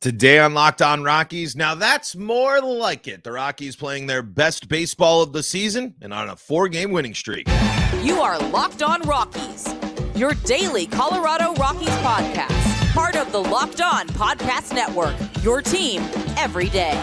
Today on Locked On Rockies, now that's more like it. The Rockies playing their best baseball of the season and on a 4-game winning streak. You are Locked On Rockies, your daily Colorado Rockies podcast. Part of the Locked On Podcast Network, your team every day.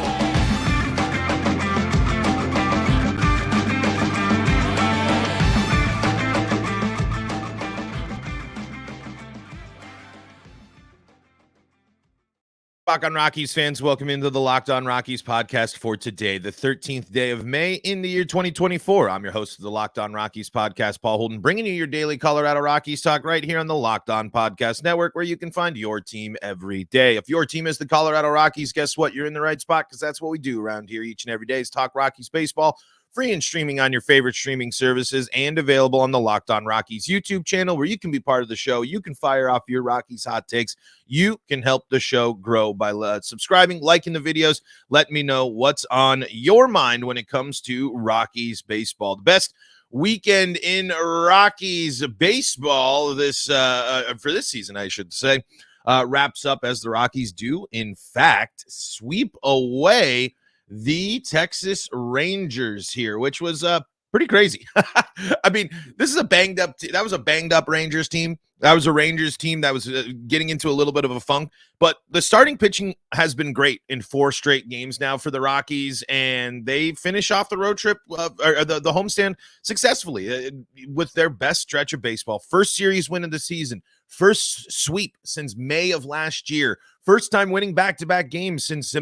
Locked On Rockies fans, welcome into the Locked On Rockies podcast for today, the 13th day of May in the year 2024. I'm your host of the Locked On Rockies podcast, Paul Holden, bringing you your daily Colorado Rockies talk right here on the Locked On Podcast Network, where you can find your team every day. If your team is the Colorado Rockies, guess what? You're in the right spot, because that's what we do around here each and every day is talk Rockies baseball, free and streaming on your favorite streaming services, and available on the Locked On Rockies YouTube channel, where you can be part of the show. You can fire off your Rockies hot takes. You can help the show grow by subscribing, liking the videos. Let me know what's on your mind when it comes to Rockies baseball. The best weekend in Rockies baseball for this season, I should say, wraps up as the Rockies do, in fact, sweep away the Texas Rangers here, which was pretty crazy. I mean, this is a banged up Rangers team. That was a Rangers team that was getting into a little bit of a funk, but the starting pitching has been great in 4 straight games now for the Rockies, and they finish off the road trip or the homestand successfully with their best stretch of baseball. First series win of the season, first sweep since May of last year, first time winning back-to-back games since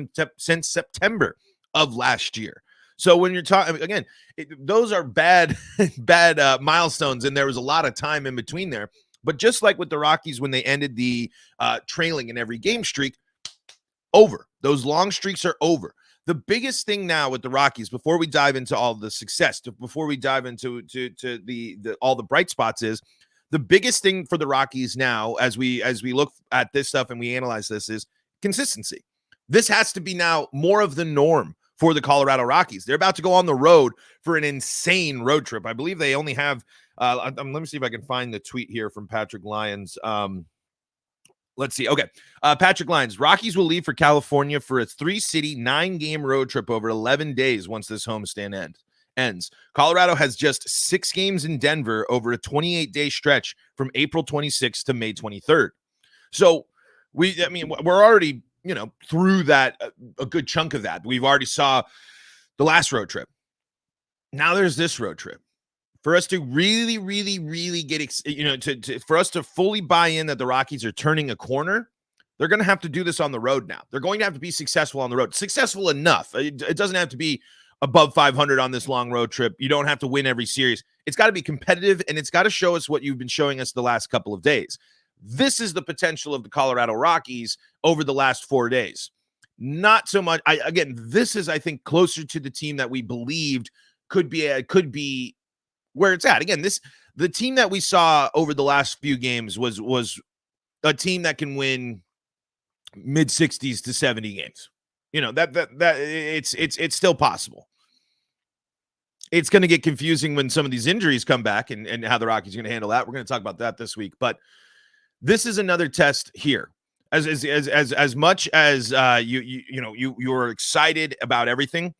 September of last year. So when you're talking, again, those are bad milestones, and there was a lot of time in between there. But just like with the Rockies when they ended the trailing in every game streak, over. Those long streaks are over. The biggest thing now with the Rockies, before we dive into all the success, before we dive into the all the bright spots, is the biggest thing for the Rockies now as we look at this stuff and we analyze this is consistency. This has to be now more of the norm for the Colorado Rockies. They're about to go on the road for an insane road trip. I believe they only have, let me see if I can find the tweet here from Patrick Lyons. Let's see. Okay. Patrick Lyons, Rockies will leave for California for a 3-city, 9-game road trip over 11 days once this homestand ends. Colorado has just 6 games in Denver over a 28-day stretch from April 26th to May 23rd. So we're already, through that, a good chunk of that. We've already saw the last road trip. Now there's this road trip. For us to really, really, really get, for us to fully buy in that the Rockies are turning a corner, they're going to have to do this on the road now. They're going to have to be successful on the road. Successful enough. It doesn't have to be above 500 on this long road trip. You don't have to win every series. It's got to be competitive, and it's got to show us what you've been showing us the last couple of days. This is the potential of the Colorado Rockies over the last 4 days. Not so much. This is, I think, closer to the team that we believed could be where it's at. Again, the team that we saw over the last few games was a team that can win mid 60s to 70 games. That it's still possible. It's going to get confusing when some of these injuries come back and how the Rockies are going to handle that. We're going to talk about that this week, but this is another test here. As much as you're excited about everything,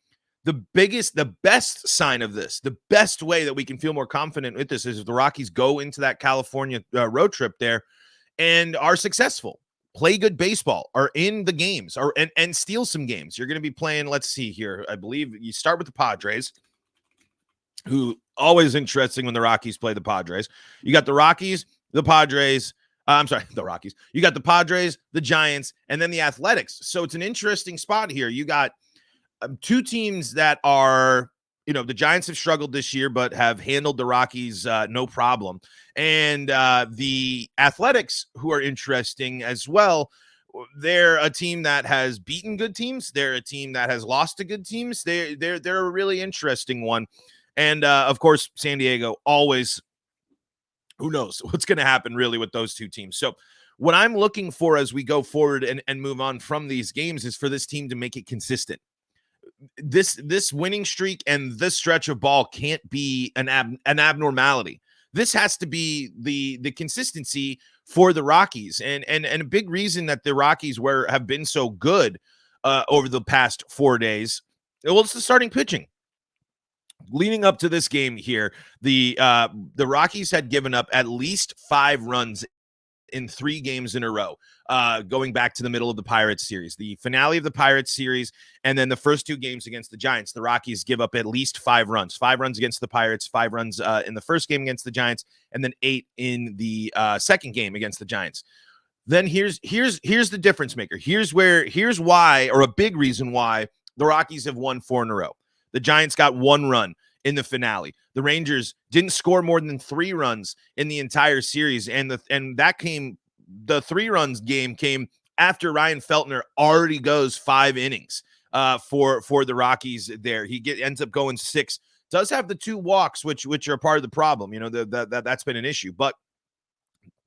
the best sign of this, the best way that we can feel more confident with this is if the Rockies go into that California road trip there and are successful, play good baseball, are in the games, and steal some games. You're going to be playing, let's see here, I believe you start with the Padres, who always interesting when the Rockies play the Padres. You got the Rockies, the Padres, the Rockies. You got the Padres, the Giants, and then the Athletics. So it's an interesting spot here. You got 2 teams that are, the Giants have struggled this year, but have handled the Rockies no problem. And the Athletics, who are interesting as well, they're a team that has beaten good teams. They're a team that has lost to good teams. They're a really interesting one. And, of course, San Diego, always, who knows what's going to happen really with those 2 teams. So what I'm looking for as we go forward and move on from these games is for this team to make it consistent. This winning streak and this stretch of ball can't be an abnormality. This has to be the consistency for the Rockies. And a big reason that the Rockies have been so good over the past 4 days, well, it's the starting pitching. Leading up to this game here, the Rockies had given up at least 5 runs in 3 games in a row, going back to the middle of the Pirates series, the finale of the Pirates series, and then the first 2 games against the Giants. The Rockies give up at least 5 runs against the Pirates, 5 runs in the first game against the Giants, and then 8 in the second game against the Giants. Then here's the difference maker. Here's why, or a big reason why, the Rockies have won 4 in a row. The Giants got 1 run in the finale. The Rangers didn't score more than 3 runs in the entire series, and the 3 runs game came after Ryan Feltner already goes 5 innings for the Rockies there. He ends up going 6. Does have the 2 walks, which are part of the problem. You know, that's been an issue, but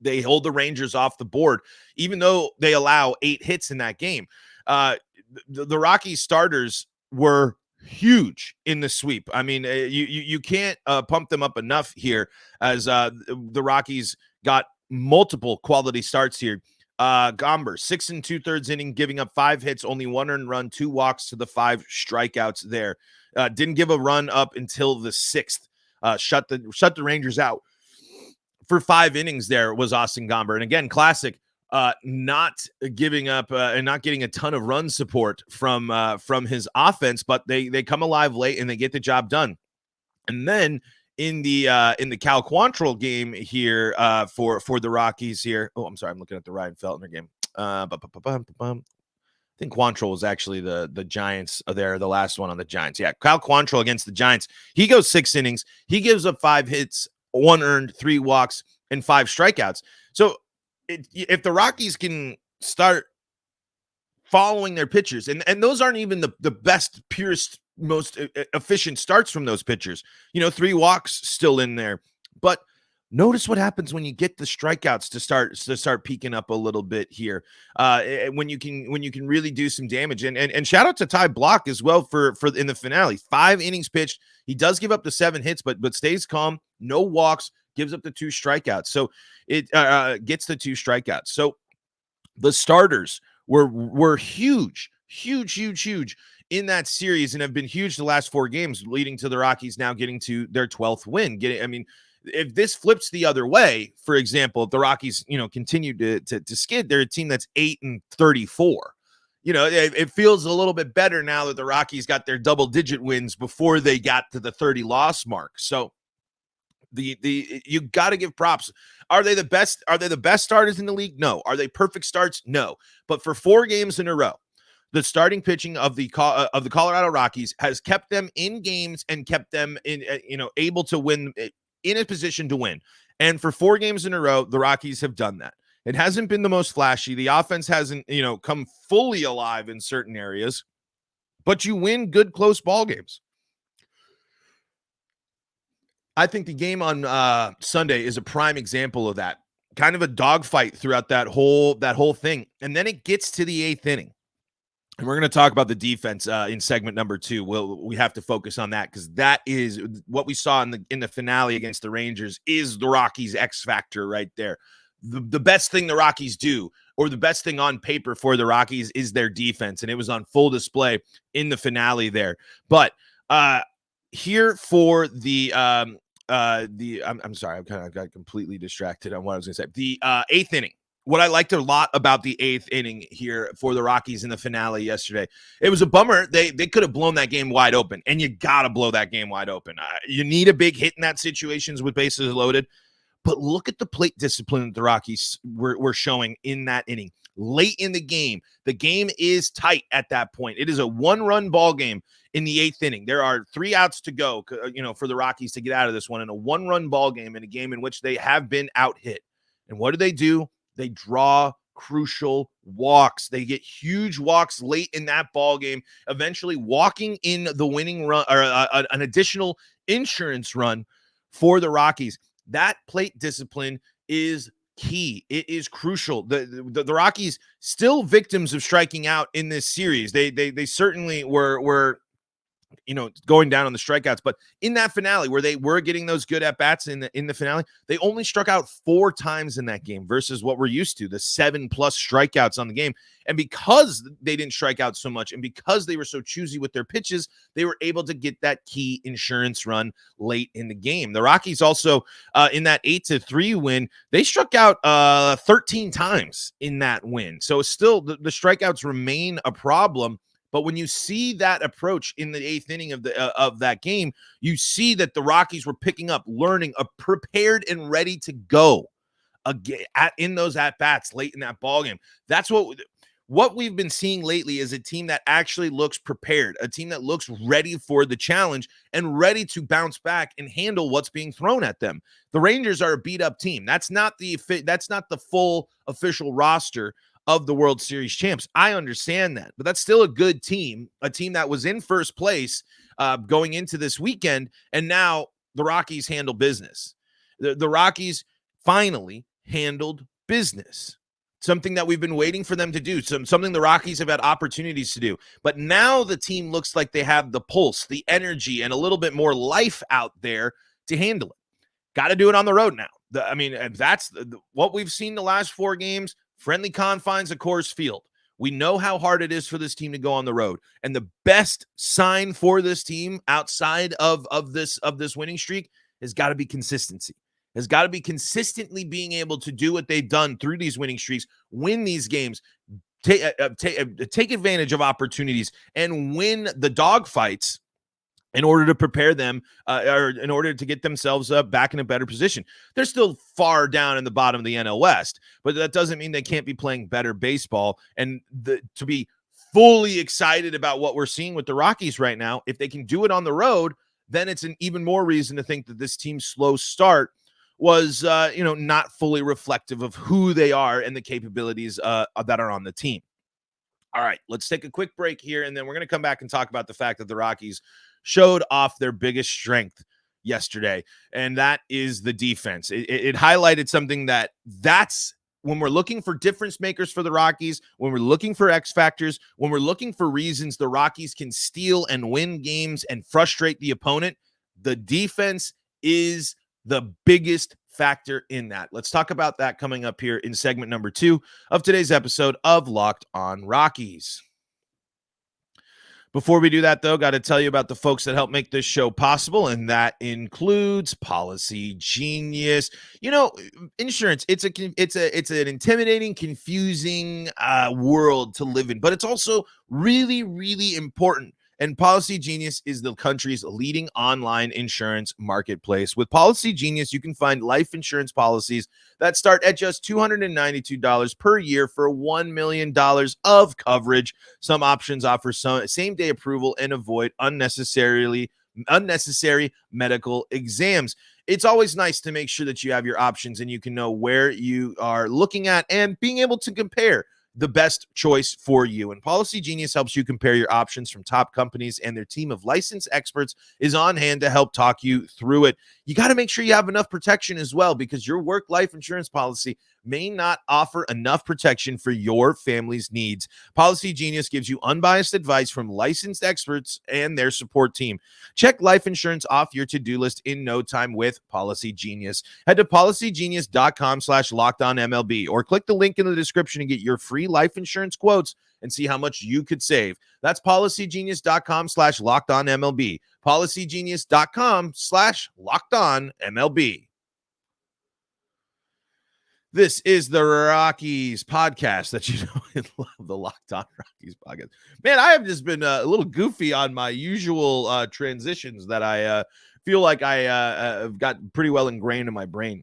they hold the Rangers off the board, even though they allow 8 hits in that game. The Rockies starters were huge in the sweep. I mean, you can't pump them up enough here, as the Rockies got multiple quality starts here. Gomber, 6 2/3 inning, giving up 5 hits, only 1 earned run, 2 walks to the 5 strikeouts there. Didn't give a run up until the 6th. Shut the Rangers out for 5 innings. There was Austin Gomber, and again, classic. Not giving up and not getting a ton of run support from his offense, but they come alive late and they get the job done. And then in the Cal Quantrill game here for the Rockies here. Oh, I'm sorry, I'm looking at the Ryan Feltner game. I think Quantrill was actually the Giants there, the last one on the Giants. Yeah, Cal Quantrill against the Giants. He goes 6 innings. He gives up 5 hits, 1 earned, 3 walks, and 5 strikeouts. So if the Rockies can start following their pitchers, and those aren't even the best, purest, most efficient starts from those pitchers, 3 walks still in there, but notice what happens when you get the strikeouts to start peaking up a little bit here. When you can really do some damage, and shout out to Ty Block as well for in the finale. 5 innings pitched. He does give up the 7 hits, but stays calm, no walks, gives up the 2 strikeouts. So it gets the 2 strikeouts. So the starters were huge in that series, and have been huge the last 4 games, leading to the Rockies now getting to their 12th win. If this flips the other way, for example, if the Rockies, continue to skid, they're a team that's 8-34. It feels a little bit better now that the Rockies got their double-digit wins before they got to the 30-loss mark. So you got to give props. Are they the best? Are they the best starters in the league? No. Are they perfect starts? No. But for 4 games in a row, the starting pitching of the Colorado Rockies has kept them in games and kept them in able to win, in a position to win. And for 4 games in a row, the Rockies have done that. It hasn't been the most flashy. The offense hasn't come fully alive in certain areas, but you win good close ball games. I think the game on Sunday is a prime example of that. Kind of a dogfight throughout that whole thing. And then it gets to the 8th inning. And we're going to talk about the defense in segment number 2. We have to focus on that, because that is what we saw in the finale against the Rangers, is the Rockies' X factor right there. The best thing the Rockies do, or the best thing on paper for the Rockies, is their defense. And it was on full display in the finale there. But here for I'm sorry, I kind of got completely distracted on what I was going to say. The 8th inning. What I liked a lot about the 8th inning here for the Rockies in the finale yesterday, it was a bummer. They could have blown that game wide open, and you got to blow that game wide open. You need a big hit in that situations with bases loaded. But look at the plate discipline that the Rockies were showing in that inning. Late in the game is tight at that point. It is a 1-run ball game in the 8th inning. There are 3 outs to go, for the Rockies to get out of this one, in a 1-run ball game, in a game in which they have been out hit. And what do? They draw crucial walks. They get huge walks late in that ball game, eventually walking in the winning run, or an additional insurance run for the Rockies. That plate discipline is key. It is crucial. The Rockies still victims of striking out in this series. They certainly were going down on the strikeouts. But in that finale, where they were getting those good at bats in the finale, they only struck out 4 times in that game versus what we're used to, the 7+ strikeouts on the game. And because they didn't strike out so much, and because they were so choosy with their pitches, they were able to get that key insurance run late in the game. The Rockies also, in that 8-3 win, they struck out 13 times in that win. So still, the strikeouts remain a problem. But when you see that approach in the 8th inning of that game, you see that the Rockies were picking up, learning, prepared and ready to go in those at-bats late in that ballgame. That's what we've been seeing lately is a team that actually looks prepared, a team that looks ready for the challenge and ready to bounce back and handle what's being thrown at them. The Rangers are a beat-up team. That's not the full official roster of the World Series champs. I understand that, but that's still a good team, a team that was in first place going into this weekend, and now the Rockies handle business. The Rockies finally handled business, something that we've been waiting for them to do, something the Rockies have had opportunities to do. But now the team looks like they have the pulse, the energy, and a little bit more life out there to handle it. Got to do it on the road now. That's what we've seen the last 4 games. Friendly confines of Coors Field. We know how hard it is for this team to go on the road. And the best sign for this team outside of this winning streak has got to be consistency. Has got to be consistently being able to do what they've done through these winning streaks, win these games, take advantage of opportunities, and win the dogfights in order to prepare them or in order to get themselves back in a better position. They're still far down in the bottom of the NL West, but that doesn't mean they can't be playing better baseball. And to be fully excited about what we're seeing with the Rockies right now, if they can do it on the road, then it's an even more reason to think that this team's slow start was, not fully reflective of who they are and the capabilities that are on the team. All right, let's take a quick break here, and then we're going to come back and talk about the fact that the Rockies showed off their biggest strength yesterday, and that is the defense. It highlighted something that's when we're looking for difference makers for the Rockies, when we're looking for X factors, when we're looking for reasons the Rockies can steal and win games and frustrate the opponent, the defense is the biggest factor in that. Let's talk about that coming up here in segment number 2 of today's episode of Locked On Rockies. Before we do that, though, got to tell you about the folks that help make this show possible, and that includes Policygenius. Insurance, it's an intimidating, confusing world to live in, but it's also really, really important. And Policygenius is the country's leading online insurance marketplace. With Policygenius, you can find life insurance policies that start at just $292 per year for $1 million of coverage. Some options offer same-day approval and avoid unnecessary medical exams. It's always nice to make sure that you have your options and you can know where you are looking at and being able to compare the best choice for you. And Policygenius helps you compare your options from top companies, and their team of licensed experts is on hand to help talk you through it. You got to make sure you have enough protection as well, because your work life insurance policy may not offer enough protection for your family's needs. Policygenius gives you unbiased advice from licensed experts and their support team. Check life insurance off your to-do list in no time with Policygenius. Head to policygenius.com/lockedonmlb or click the link in the description to get your free life insurance quotes and see how much you could save. That's policygenius.com/lockedonmlb. Policygenius.com/lockedonmlb. This is the Rockies podcast that you know and love, the Locked On Rockies podcast. Man, I have just been a little goofy on my usual transitions that I feel like I have got pretty well ingrained in my brain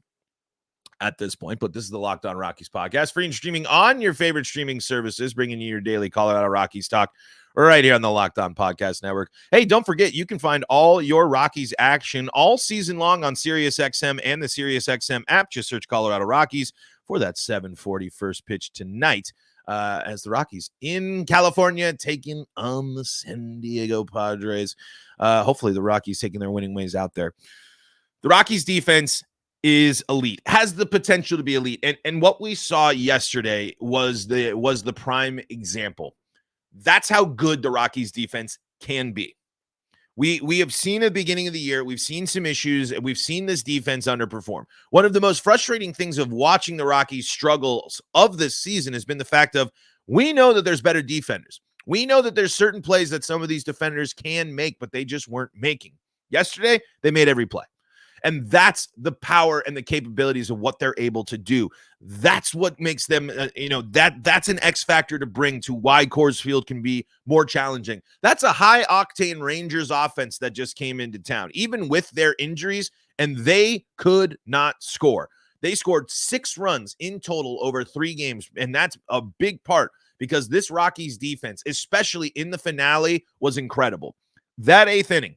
at this point. But this is the Locked On Rockies podcast, free and streaming on your favorite streaming services, bringing you your daily Colorado Rockies talk right here on the Locked On Podcast Network. Hey, don't forget, you can find all your Rockies action all season long on SiriusXM and the SiriusXM app. Just search Colorado Rockies for that 7:40 first pitch tonight as the Rockies in California taking on the San Diego Padres. Hopefully the Rockies taking their winning ways out there. The Rockies defense is elite, has the potential to be elite. And what we saw yesterday was the prime example. That's how good the Rockies defense can be. We have seen at the beginning of the year, we've seen some issues, and we've seen this defense underperform. One of the most frustrating things of watching the Rockies' struggles of this season has been the fact of we know that there's better defenders. We know that there's certain plays that some of these defenders can make, but they just weren't making. Yesterday, they made every play. And that's the power and the capabilities of what they're able to do. That's what makes them, that's an X factor to bring to why Coors Field can be more challenging. That's a high-octane Rangers offense that just came into town, even with their injuries, and they could not score. They scored 6 runs in total over 3 games, and that's a big part because this Rockies defense, especially in the finale, was incredible. That 8th inning,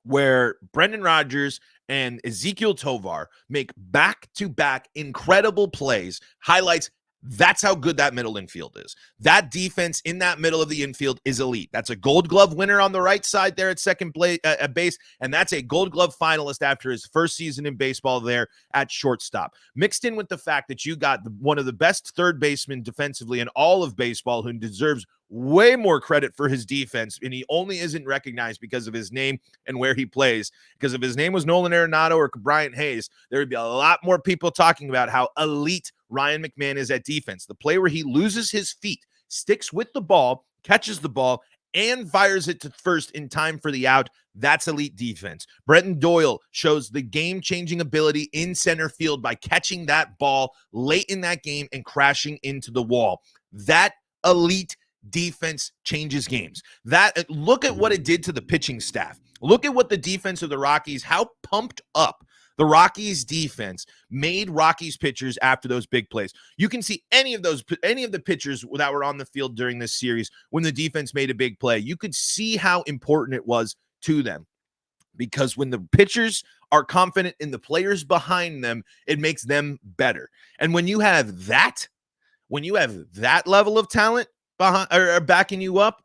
where Brendan Rodgers and Ezekiel Tovar make back-to-back incredible plays, highlights that's how good that middle infield is. That defense in that middle of the infield is elite. That's a Gold Glove winner on the right side there at second base, and that's a Gold Glove finalist after his first season in baseball there at shortstop. Mixed in with the fact that you got one of the best third basemen defensively in all of baseball who deserves way more credit for his defense, and he only isn't recognized because of his name and where he plays. Because if his name was Nolan Arenado or Bryant Hayes, there would be a lot more people talking about how elite Ryan McMahon is at defense. The play where he loses his feet, sticks with the ball, catches the ball, and fires it to first in time for the out. That's elite defense. Brenton Doyle shows the game-changing ability in center field by catching that ball late in that game and crashing into the wall. That elite defense changes games. Look at what it did to the pitching staff. Look at what the defense of the Rockies, how pumped up the Rockies defense made Rockies pitchers after those big plays. You can see any of the pitchers that were on the field during this series when the defense made a big play. You could see how important it was to them. Because when the pitchers are confident in the players behind them, it makes them better. And when you have that level of talent behind or backing you up,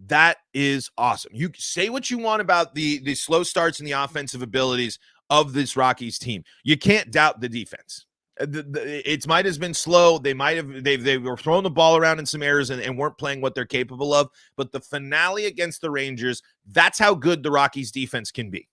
that is awesome. You say what you want about the slow starts and the offensive abilities of this Rockies team. You can't doubt the defense. It might have been slow. They were throwing the ball around in some errors and weren't playing what they're capable of. But the finale against the Rangers, that's how good the Rockies defense can be.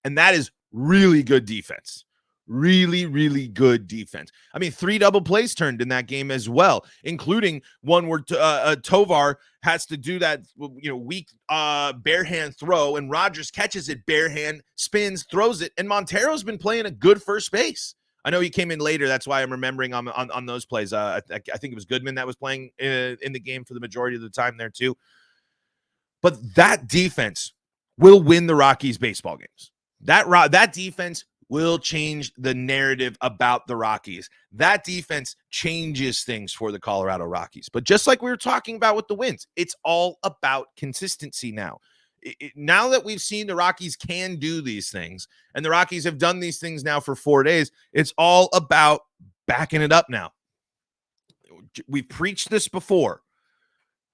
And that is really good defense. Really, really good defense. I mean, 3 double plays turned in that game as well, including one where Tovar has to do that, weak bare hand throw, and Rodgers catches it bare hand, spins, throws it, and Montero's been playing a good first base. I know he came in later. That's why I'm remembering on those plays. I think it was Goodman that was playing in the game for the majority of the time there too. But that defense will win the Rockies baseball games. That defense will change the narrative about the Rockies. That defense changes things for the Colorado Rockies. But just like we were talking about with the wins, it's all about consistency now. Now that we've seen the Rockies can do these things, and the Rockies have done these things now for 4 days, it's all about backing it up now. We've preached this before.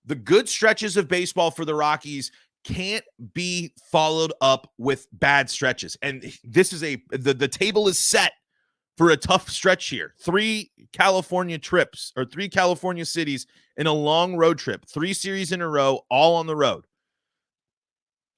The good stretches of baseball for the Rockies can't be followed up with bad stretches. And this is the table is set for a tough stretch here. 3 California trips or 3 California cities in a long road trip, 3 series in a row, all on the road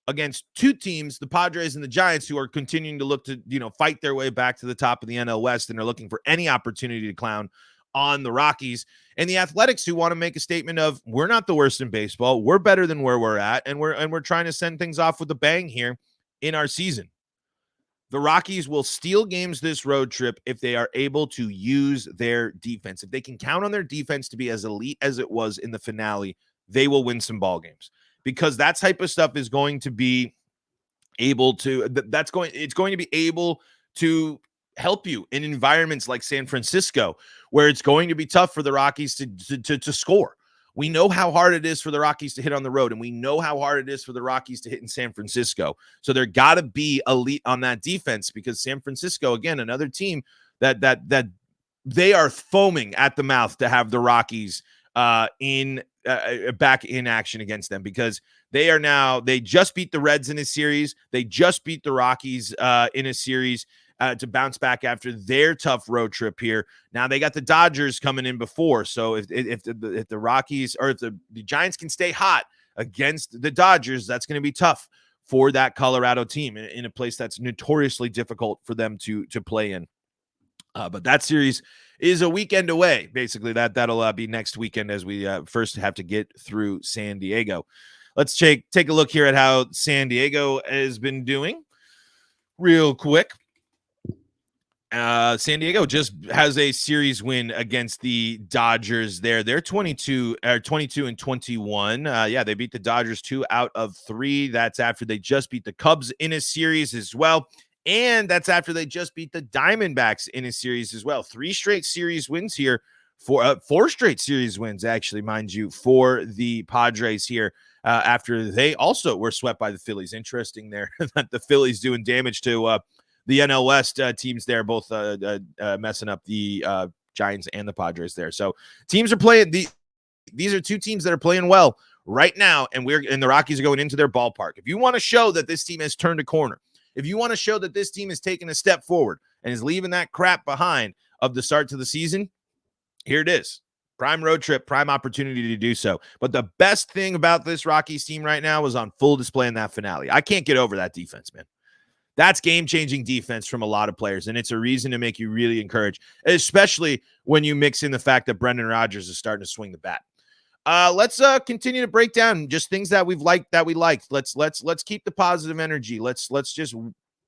against 2 teams, the Padres and the Giants, who are continuing to look to, fight their way back to the top of the NL West and are looking for any opportunity to clown on the Rockies, and the Athletics, who want to make a statement of, we're not the worst in baseball. We're better than where we're at. And we're trying to send things off with a bang here in our season. The Rockies will steal games this road trip if they are able to use their defense. If they can count on their defense to be as elite as it was in the finale, they will win some ball games, because that type of stuff is going to be able to, it's going to be able to help you in environments like San Francisco, where it's going to be tough for the Rockies to score. We know how hard it is for the Rockies to hit on the road, and we know how hard it is for the Rockies to hit in San Francisco. So there got to be elite on that defense, because San Francisco, again, another team that they are foaming at the mouth to have the Rockies back in action against them, because they just beat the Reds in a series. They just beat the Rockies in a series to bounce back after their tough road trip here. Now they got the Dodgers coming in before. So if the Rockies, or if the Giants can stay hot against the Dodgers, that's going to be tough for that Colorado team in a place that's notoriously difficult for them to play in. But that series is a weekend away. Basically, that'll be next weekend as we first have to get through San Diego. Let's take a look here at how San Diego has been doing real quick. San Diego just has a series win against the Dodgers there. They're 22 and 21. They beat the Dodgers 2 out of 3. That's after they just beat the Cubs in a series as well. And that's after they just beat the Diamondbacks in a series as well. 3 straight series wins here for 4 straight series wins, actually, mind you, for the Padres here after they also were swept by the Phillies. Interesting there that the Phillies doing damage to the NL West teams there, both messing up the Giants and the Padres there. So teams are playing. These are 2 teams that are playing well right now, and the Rockies are going into their ballpark. If you want to show that this team has turned a corner, if you want to show that this team has taken a step forward and is leaving that crap behind of the start to the season, here it is. Prime road trip, prime opportunity to do so. But the best thing about this Rockies team right now is on full display in that finale. I can't get over that defense, man. That's game-changing defense from a lot of players, and it's a reason to make you really encouraged, especially when you mix in the fact that Brendan Rodgers is starting to swing the bat. Let's continue to break down just things that we liked. Let's keep the positive energy. Let's just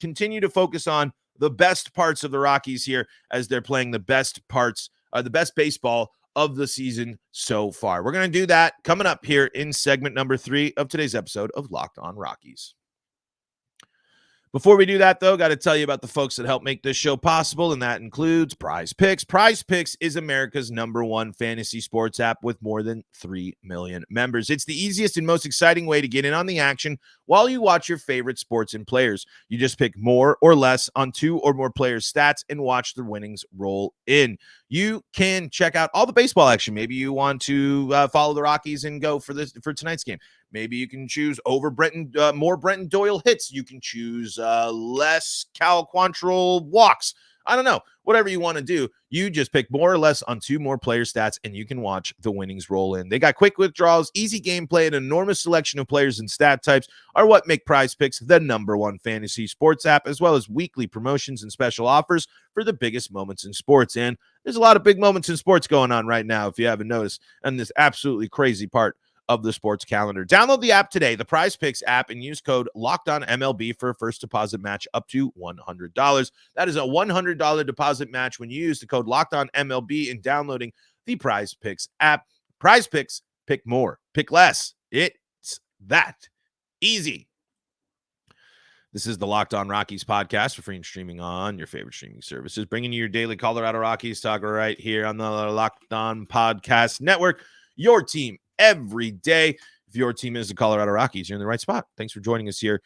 continue to focus on the best parts of the Rockies here as they're playing the best parts, the best baseball of the season so far. We're going to do that coming up here in segment number 3 of today's episode of Locked On Rockies. Before we do that, though, got to tell you about the folks that help make this show possible, and that includes PrizePicks. PrizePicks is America's #1 fantasy sports app with more than 3 million members. It's the easiest and most exciting way to get in on the action while you watch your favorite sports and players. You just pick more or less on 2 or more players' stats and watch the winnings roll in. You can check out all the baseball action. Maybe you want to follow the Rockies and go for tonight's game. Maybe you can choose over more Brenton Doyle hits. You can choose less Cal Quantrill walks. I don't know. Whatever you want to do, you just pick more or less on 2 more player stats, and you can watch the winnings roll in. They got quick withdrawals, easy gameplay, and an enormous selection of players and stat types are what make PrizePicks the #1 fantasy sports app, as well as weekly promotions and special offers for the biggest moments in sports. And there's a lot of big moments in sports going on right now, if you haven't noticed, and this absolutely crazy part of the sports calendar. Download the app today, the PrizePicks app, and use code LOCKEDONMLB for a first deposit match up to $100. That is a $100 deposit match when you use the code LOCKEDONMLB in downloading the PrizePicks app. PrizePicks, pick more, pick less. It's that easy. This is the Locked On Rockies podcast for free and streaming on your favorite streaming services, bringing you your daily Colorado Rockies talk right here on the Locked On Podcast Network. Your team every day. If your team is the Colorado Rockies, you're in the right spot. Thanks for joining us here.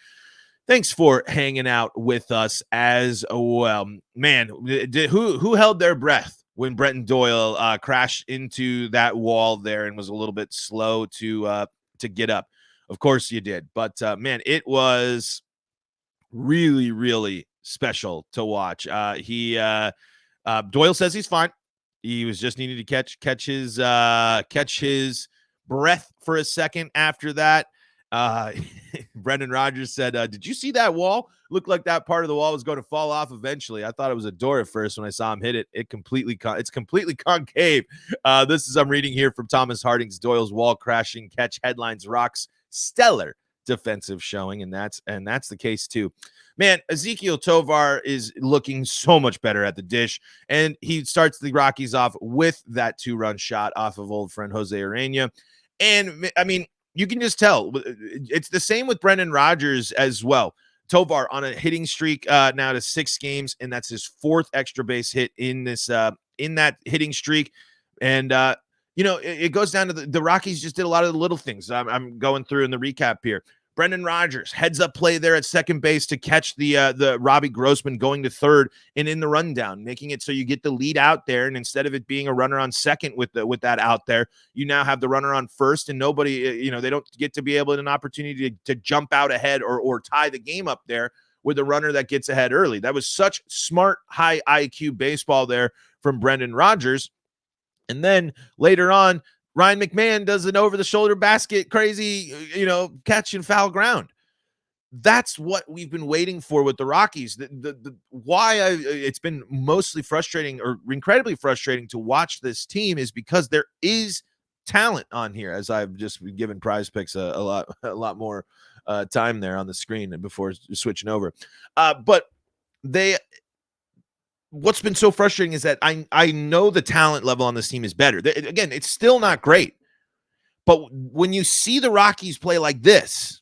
Thanks for hanging out with us as well. Man, who held their breath when Brenton Doyle crashed into that wall there and was a little bit slow to get up? Of course you did. But, man, it was really, really special to watch. Doyle says he's fine. He was just needing to catch his breath for a second after that. Brendan Rodgers said, did you see that wall? Looked like that part of the wall was going to fall off eventually. I thought it was a door at first when I saw him hit it. It's completely concave. I'm reading here from Thomas Harding's Doyle's wall crashing catch headlines rocks stellar defensive showing, and that's the case too. Man, Ezequiel Tovar is looking so much better at the dish, and he starts the Rockies off with that 2-run shot off of old friend Jose Urena. And, I mean, you can just tell. It's the same with Brendan Rodgers as well. Tovar on a hitting streak now to 6 games, and that's his 4th extra base hit in that hitting streak. And, it goes down to the Rockies just did a lot of the little things. I'm going through in the recap here. Brendan Rodgers, heads-up play there at second base to catch the Robbie Grossman going to third and in the rundown, making it so you get the lead out there, and instead of it being a runner on second with that out there, you now have the runner on first, and nobody, they don't get to be able to an opportunity to jump out ahead or tie the game up there with a runner that gets ahead early. That was such smart, high IQ baseball there from Brendan Rodgers. And then later on, Ryan McMahon does an over-the-shoulder basket, crazy, catch and foul ground. that's what we've been waiting for with the Rockies. It's been mostly frustrating or incredibly frustrating to watch this team is because there is talent on here, as I've just given PrizePicks a lot more time there on the screen and before switching over. But what's been so frustrating is that I know the talent level on this team is better. Again, it's still not great. But when you see the Rockies play like this,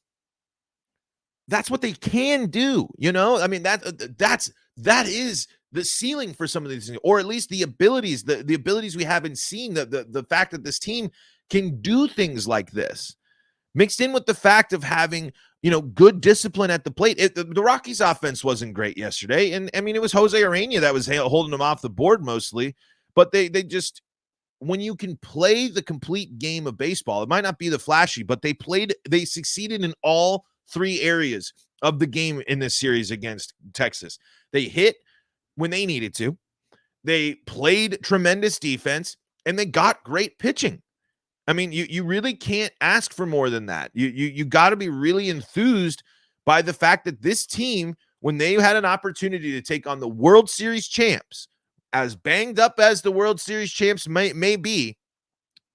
that's what they can do. I mean, that is the ceiling for some of these things, or at least the abilities, the abilities we haven't seen, the fact that this team can do things like this, mixed in with the fact of having, good discipline at the plate. The Rockies offense wasn't great yesterday. And I mean, it was Jose Urena that was holding them off the board mostly, but they just, when you can play the complete game of baseball, it might not be the flashy, but they succeeded in all three areas of the game in this series against Texas. They hit when they needed to. They played tremendous defense, and they got great pitching. I mean, you really can't ask for more than that. You got to be really enthused by the fact that this team, when they had an opportunity to take on the World Series champs, as banged up as the World Series champs may be,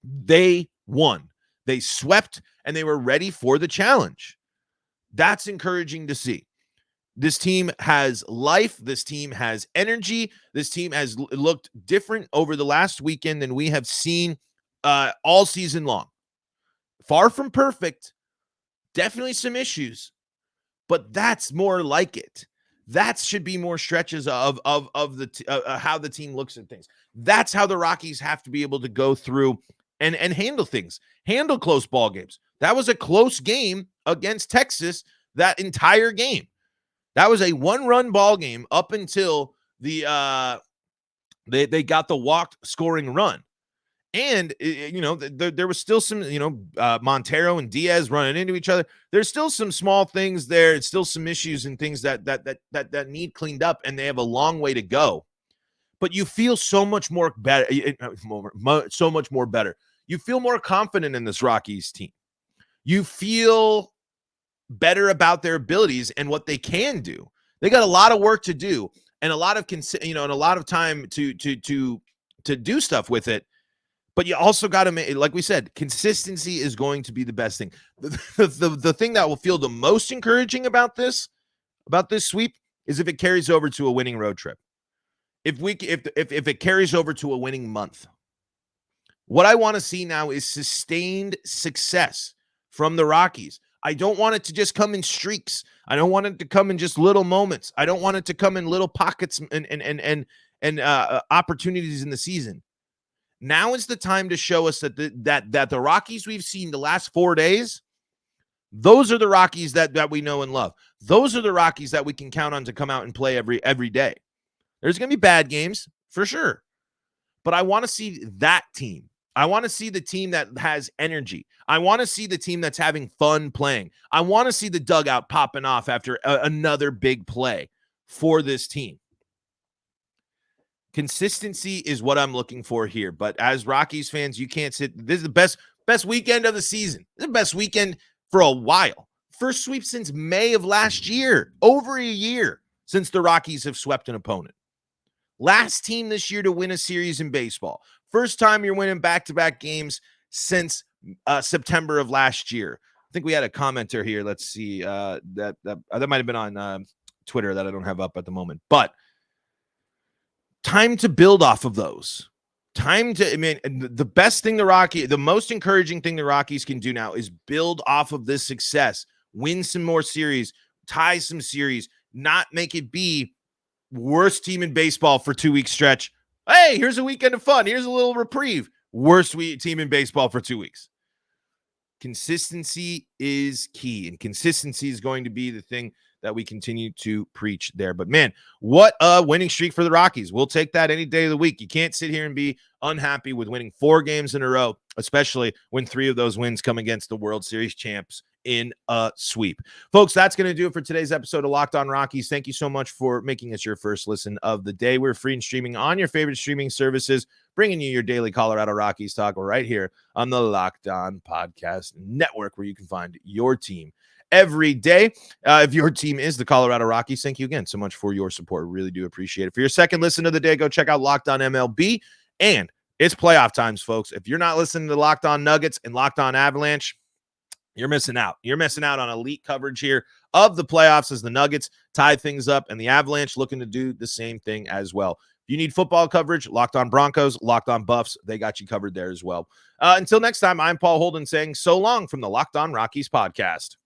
they won. They swept, and they were ready for the challenge. That's encouraging to see. This team has life. This team has energy. This team has looked different over the last weekend than we have seen all season long. Far from perfect. Definitely some issues, but that's more like it. That should be more stretches of how the team looks at things. That's how the Rockies have to be able to go through and handle things, handle close ball games. That was a close game against Texas, that entire game. That was a one-run ball game up until they got the walk scoring run. And, there was still some, Montero and Diaz running into each other. There's still some small things there. It's still some issues and things that need cleaned up, and they have a long way to go. But you feel so much more better. So much more better. You feel more confident in this Rockies team. You feel better about their abilities and what they can do. They got a lot of work to do and a lot of and a lot of time to do stuff with it. But you also got to make, like we said, consistency is going to be the best thing. The thing that will feel the most encouraging about this sweep is if it carries over to a winning road trip. If it carries over to a winning month. What I want to see now is sustained success from the Rockies. I don't want it to just come in streaks. I don't want it to come in just little moments. I don't want it to come in little pockets and opportunities in the season. Now is the time to show us that the Rockies we've seen the last 4 days, those are the Rockies that we know and love. Those are the Rockies that we can count on to come out and play every day. There's going to be bad games for sure, but I want to see that team. I want to see the team that has energy. I want to see the team that's having fun playing. I want to see the dugout popping off after another big play for this team. Consistency is what I'm looking for here. But as Rockies fans, you can't sit. This is the best weekend of the season. This is the best weekend for a while. First sweep since May of last year. Over a year since the Rockies have swept an opponent. Last team this year to win a series in baseball. First time you're winning back-to-back games since September of last year. I think we had a commenter here. Let's see. That might have been on Twitter that I don't have up at the moment. But time to build off of those. The best thing the most encouraging thing the Rockies can do now is build off of this success, win some more series, tie some series, not make it be worst team in baseball for 2 week stretch. Hey, here's a weekend of fun. Here's a little reprieve. Worst team in baseball for 2 weeks. Consistency is key, and consistency is going to be the thing that we continue to preach there. But man, what a winning streak for the Rockies. We'll take that any day of the week. You can't sit here and be unhappy with winning 4 games in a row, especially when 3 of those wins come against the World Series champs in a sweep. Folks, that's going to do it for today's episode of Locked On Rockies. Thank you so much for making us your first listen of the day. We're free and streaming on your favorite streaming services, bringing you your daily Colorado Rockies talk right here on the Locked On Podcast Network, where you can find your team every day. If your team is the Colorado Rockies, thank you again so much for your support. Really do appreciate it. For your second listen of the day, go check out Locked On MLB. And it's playoff times, folks. If you're not listening to Locked On Nuggets and Locked On Avalanche, you're missing out. You're missing out on elite coverage here of the playoffs as the Nuggets tie things up and the Avalanche looking to do the same thing as well. If you need football coverage, Locked On Broncos, Locked On Buffs, they got you covered there as well. Until next time, I'm Paul Holden saying so long from the Locked On Rockies podcast.